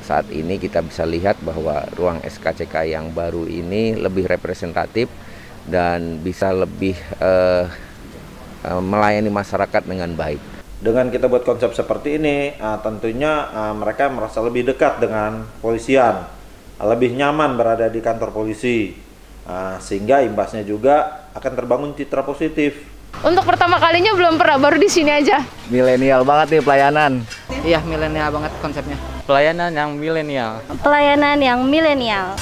saat ini kita bisa lihat bahwa ruang SKCK yang baru ini lebih representatif dan bisa lebih melayani masyarakat dengan baik. Dengan kita buat konsep seperti ini, tentunya mereka merasa lebih dekat dengan polisian, lebih nyaman berada di kantor polisi, sehingga imbasnya juga akan terbangun citra positif. Untuk pertama kalinya belum pernah, baru di sini aja. Milenial banget nih pelayanan. Iya, milenial banget konsepnya. Pelayanan yang milenial. Pelayanan yang milenial.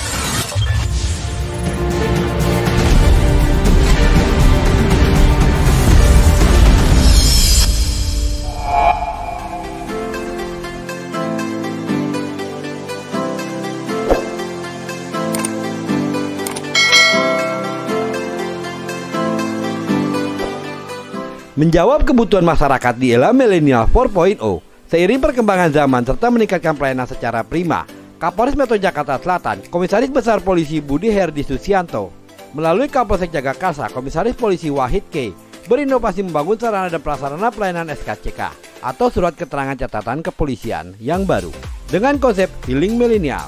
Menjawab kebutuhan masyarakat di era milenial 4.0, seiring perkembangan zaman serta meningkatkan pelayanan secara prima, Kapolres Metro Jakarta Selatan, Komisaris Besar Polisi Budi Herdi Susianto, melalui Kapolsek Jagakarsa, Komisaris Polisi Wahid K, berinovasi membangun sarana dan prasarana pelayanan SKCK atau Surat Keterangan Catatan Kepolisian yang baru dengan konsep Healing Milenial.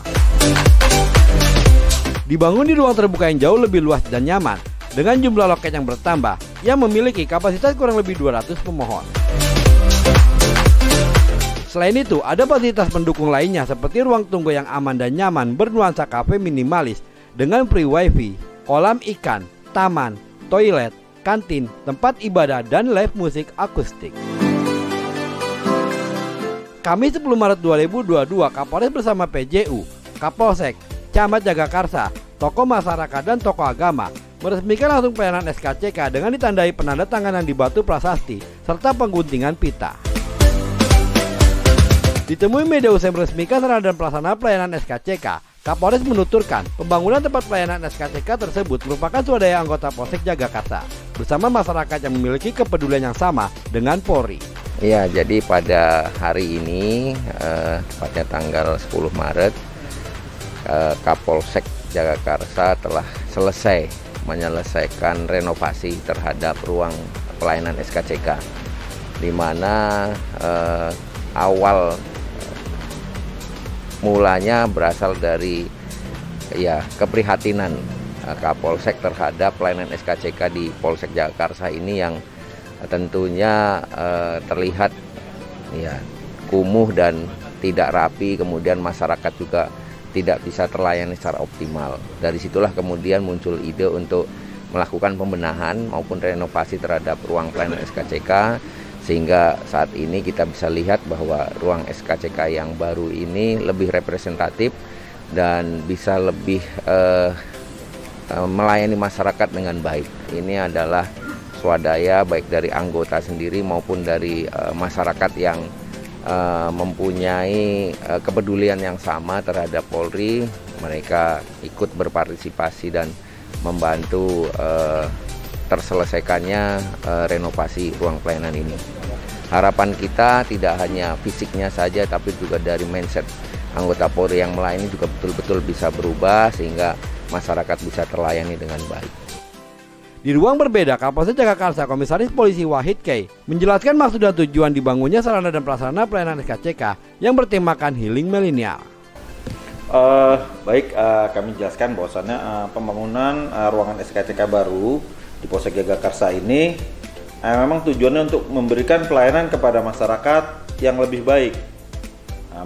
Dibangun di ruang terbuka yang jauh lebih luas dan nyaman, dengan jumlah loket yang bertambah yang memiliki kapasitas kurang lebih 200 pemohon. Selain itu, ada fasilitas pendukung lainnya seperti ruang tunggu yang aman dan nyaman bernuansa kafe minimalis dengan free wifi, kolam ikan, taman, toilet, kantin, tempat ibadah, dan live musik akustik. Kamis 10 Maret 2022, Kapolres bersama PJU, Kapolsek, Camat Jagakarsa, tokoh masyarakat dan tokoh agama meresmikan langsung pelayanan SKCK dengan ditandai penandatanganan di batu prasasti serta pengguntingan pita. Ditemui media usai meresmikan sarana dan pelaksana pelayanan SKCK, Kapolres menuturkan pembangunan tempat pelayanan SKCK tersebut merupakan swadaya anggota Polsek Jagakarsa bersama masyarakat yang memiliki kepedulian yang sama dengan Polri. Ya, jadi pada hari ini, pada tanggal 10 Maret, Kapolsek Jagakarsa telah selesai menyelesaikan renovasi terhadap ruang pelayanan SKCK, di mana awal mulanya berasal dari keprihatinan Kapolsek terhadap pelayanan SKCK di Polsek Jagakarsa ini yang tentunya terlihat kumuh dan tidak rapi, kemudian masyarakat juga tidak bisa terlayani secara optimal. Dari situlah kemudian muncul ide untuk melakukan pembenahan maupun renovasi terhadap ruang pelayanan SKCK, sehingga saat ini kita bisa lihat bahwa ruang SKCK yang baru ini lebih representatif dan bisa lebih melayani masyarakat dengan baik. Ini adalah swadaya baik dari anggota sendiri maupun dari masyarakat yang mempunyai kepedulian yang sama terhadap Polri. Mereka ikut berpartisipasi dan membantu terselesaikannya renovasi ruang pelayanan ini. Harapan kita tidak hanya fisiknya saja, tapi juga dari mindset anggota Polri yang melayani juga betul-betul bisa berubah sehingga masyarakat bisa terlayani dengan baik. Di ruang berbeda, Kapolsek Jagakarsa, Komisaris Polisi Wahid K menjelaskan maksud dan tujuan dibangunnya sarana dan prasarana pelayanan SKCK yang bertemakan Healing Milenial. Kami jelaskan bahwasannya pembangunan ruangan SKCK baru di Polsek Jagakarsa ini memang tujuannya untuk memberikan pelayanan kepada masyarakat yang lebih baik.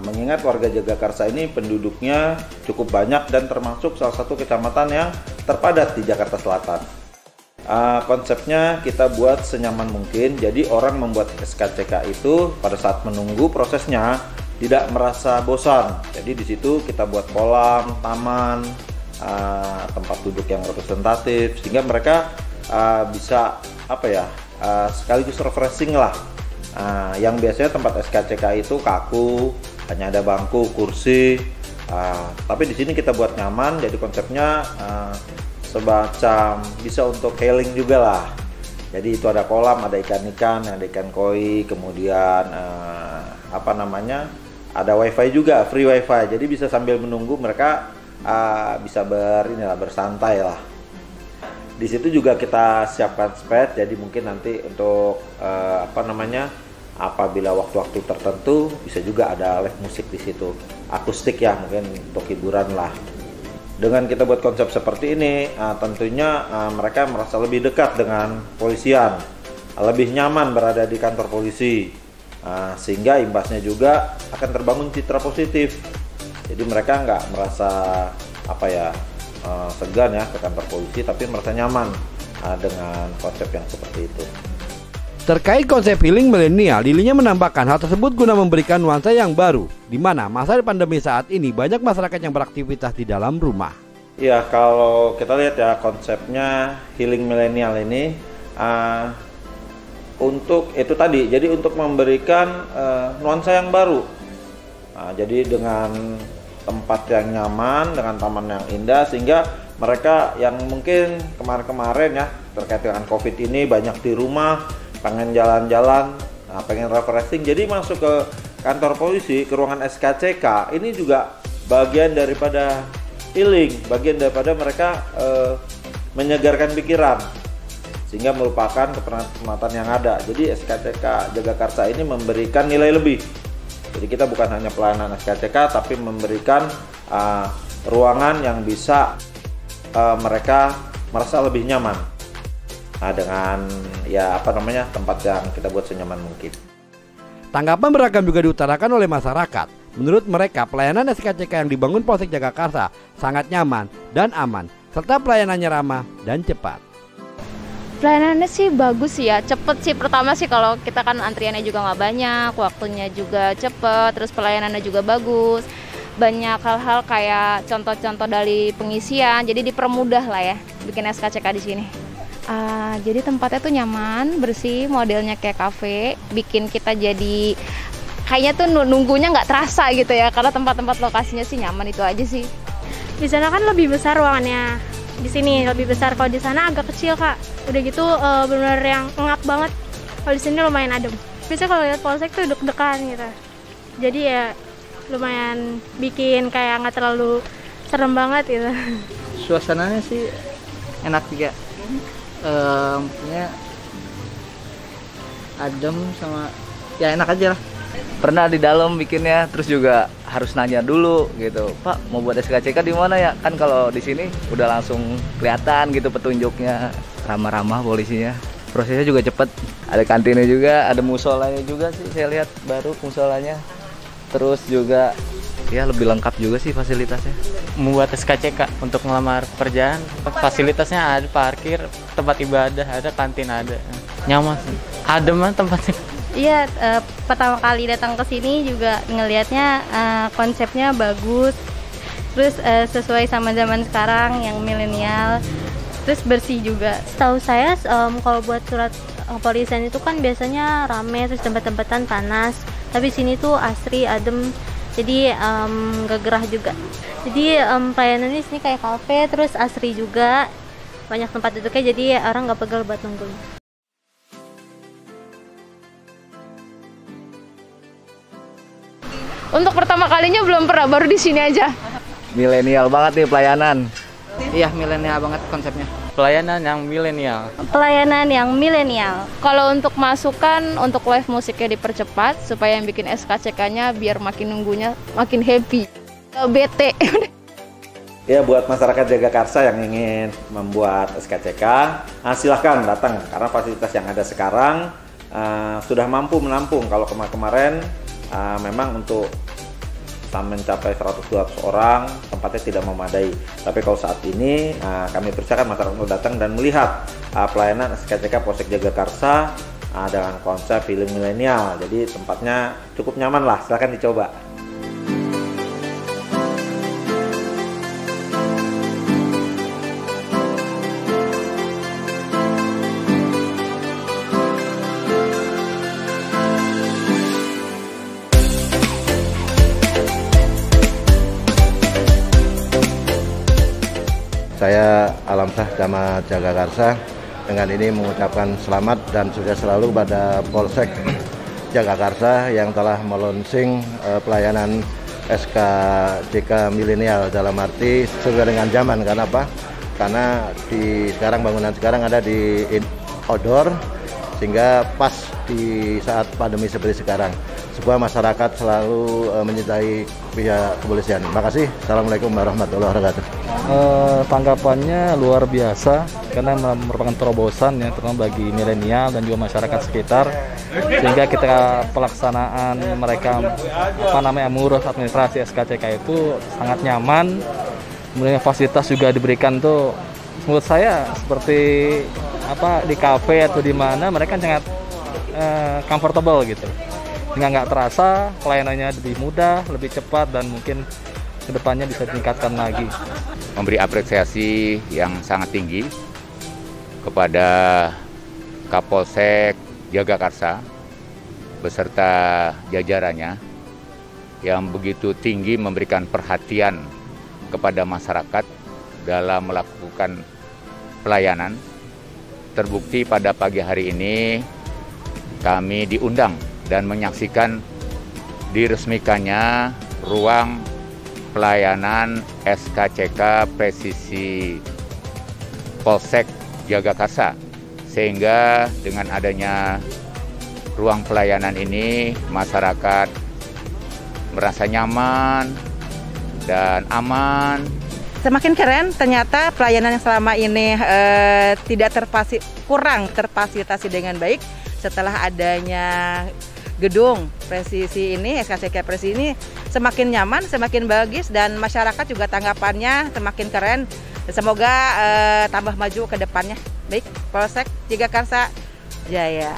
Mengingat warga Jagakarsa ini penduduknya cukup banyak dan termasuk salah satu kecamatan yang terpadat di Jakarta Selatan. Konsepnya kita buat senyaman mungkin, jadi orang membuat SKCK itu pada saat menunggu prosesnya tidak merasa bosan. Jadi di situ kita buat kolam, taman, tempat duduk yang representatif sehingga mereka bisa sekaligus refreshing lah. Yang biasanya tempat SKCK itu kaku, hanya ada bangku, kursi, tapi di sini kita buat nyaman. Jadi konsepnya semacam bisa untuk healing juga lah. Jadi itu ada kolam, ada ikan-ikan, ada ikan koi, kemudian ada wifi juga, free wifi. Jadi bisa sambil menunggu mereka bisa bersantai lah. Di situ juga kita siapkan spot, jadi mungkin nanti untuk apabila waktu-waktu tertentu bisa juga ada live musik di situ, akustik ya, mungkin untuk hiburan lah. Dengan kita buat konsep seperti ini, tentunya mereka merasa lebih dekat dengan polisian, lebih nyaman berada di kantor polisi, sehingga imbasnya juga akan terbangun citra positif. Jadi mereka nggak merasa segan ya ke kantor polisi, tapi merasa nyaman dengan konsep yang seperti itu. Terkait konsep healing milenial, Lilinya menambahkan hal tersebut guna memberikan nuansa yang baru, di mana masa pandemi saat ini banyak masyarakat yang beraktivitas di dalam rumah. Ya, kalau kita lihat ya konsepnya healing milenial ini untuk itu tadi, jadi untuk memberikan nuansa yang baru. Jadi dengan tempat yang nyaman, dengan taman yang indah, sehingga mereka yang mungkin kemarin-kemarin ya terkait dengan COVID ini banyak di rumah, pengen jalan-jalan, pengen refreshing, jadi masuk ke kantor polisi, ke ruangan SKCK, ini juga bagian daripada healing, bagian daripada mereka menyegarkan pikiran, sehingga melupakan kepenatan yang ada. Jadi SKCK Jagakarsa ini memberikan nilai lebih. Jadi kita bukan hanya pelayanan SKCK, tapi memberikan ruangan yang bisa mereka merasa lebih nyaman. Dengan tempat yang kita buat senyaman mungkin. Tanggapan beragam juga diutarakan oleh masyarakat. Menurut mereka, pelayanan SKCK yang dibangun Polsek Jagakarsa sangat nyaman dan aman, serta pelayanannya ramah dan cepat. Pelayanannya sih bagus ya, cepet sih. Pertama sih kalau kita kan antriannya juga nggak banyak, waktunya juga cepet, terus pelayanannya juga bagus. Banyak hal-hal kayak contoh-contoh dari pengisian, jadi dipermudah lah ya bikin SKCK di sini. Jadi tempatnya tuh nyaman, bersih, modelnya kayak kafe, bikin kita jadi kayaknya tuh nunggunya nggak terasa gitu ya, karena tempat-tempat lokasinya sih nyaman, itu aja sih. Di sana kan lebih besar ruangannya, di sini lebih besar, kalau di sana agak kecil Kak. Udah gitu benar-benar yang ngap banget. Kalau di sini lumayan adem. Biasanya kalau lihat polsek tuh deg-degan gitu. Jadi ya lumayan bikin kayak nggak terlalu serem banget gitu. Suasananya sih enak juga. Punya adem sama ya enak aja lah. Pernah di dalam bikinnya, terus juga harus nanya dulu gitu, Pak mau buat SKCK di mana ya? Kan kalau di sini udah langsung kelihatan gitu petunjuknya, ramah-ramah polisinya. Prosesnya juga cepet, ada kantinnya juga, ada musolanya juga sih saya lihat baru musolanya. Terus juga ya lebih lengkap juga sih fasilitasnya. Membuat SKCK untuk ngelamar pekerjaan, fasilitasnya ada, parkir, tempat ibadah ada, kantin ada, nyaman, adem tempatnya. Iya, pertama kali datang ke sini juga ngelihatnya konsepnya bagus, terus sesuai sama zaman sekarang yang milenial, terus bersih juga. Setahu saya kalau buat surat kepolisian itu kan biasanya rame, terus tempat-tempatan panas, tapi sini tuh asri, adem. Jadi gak gerah juga. Jadi pelayanannya di sini kayak kafe, terus asri juga, banyak tempat duduknya, jadi orang gak pegal buat nungguin. Untuk pertama kalinya belum pernah, baru di sini aja. Milenial banget nih pelayanan. Iya, milenial banget konsepnya. Pelayanan yang milenial. Pelayanan yang milenial. Kalau untuk masukan, untuk live musiknya dipercepat supaya yang bikin SKCK-nya biar makin nunggunya makin happy. Bete. Ya, buat masyarakat Jagakarsa yang ingin membuat SKCK, silahkan datang, karena fasilitas yang ada sekarang sudah mampu menampung. Kalau kemarin memang untuk mencapai 100-200 orang tempatnya tidak memadai, tapi kalau saat ini kami persilakan masyarakat untuk datang dan melihat pelayanan SKCK Polsek Jagakarsa dengan konsep healing milenial. Jadi tempatnya cukup nyaman lah, silahkan dicoba. Saya Alamsah Camat Jagakarsa dengan ini mengucapkan selamat dan sukses selalu pada Polsek Jagakarsa yang telah melonsing pelayanan SKCK milenial, dalam arti sesuai dengan zaman. Karena apa? Karena di sekarang bangunan sekarang ada di outdoor, sehingga pas di saat pandemi seperti sekarang. Supaya masyarakat selalu mencintai pihak kepolisian. Terima kasih. Assalamualaikum warahmatullahi wabarakatuh. Tanggapannya luar biasa karena merupakan terobosan ya, terutama bagi milenial dan juga masyarakat sekitar, sehingga kita pelaksanaan mereka mengurus administrasi SKCK itu sangat nyaman. Kemudian fasilitas juga diberikan tuh menurut saya seperti di kafe atau di mana mereka sangat comfortable gitu. Dengan nggak terasa pelayanannya lebih mudah, lebih cepat, dan mungkin kedepannya bisa ditingkatkan lagi. Memberi apresiasi yang sangat tinggi kepada Kapolsek Jagakarsa beserta jajarannya yang begitu tinggi memberikan perhatian kepada masyarakat dalam melakukan pelayanan. Terbukti pada pagi hari ini kami diundang dan menyaksikan diresmikannya ruang pelayanan SKCK Presisi Polsek Jagakarsa, sehingga dengan adanya ruang pelayanan ini masyarakat merasa nyaman dan aman. Semakin keren ternyata pelayanan yang selama ini kurang terfasilitasi dengan baik. Setelah adanya gedung presisi ini, SKCK Presisi ini semakin nyaman, semakin bagus, dan masyarakat juga tanggapannya semakin keren. Semoga tambah maju ke depannya. Baik, Polsek Jagakarsa Jaya.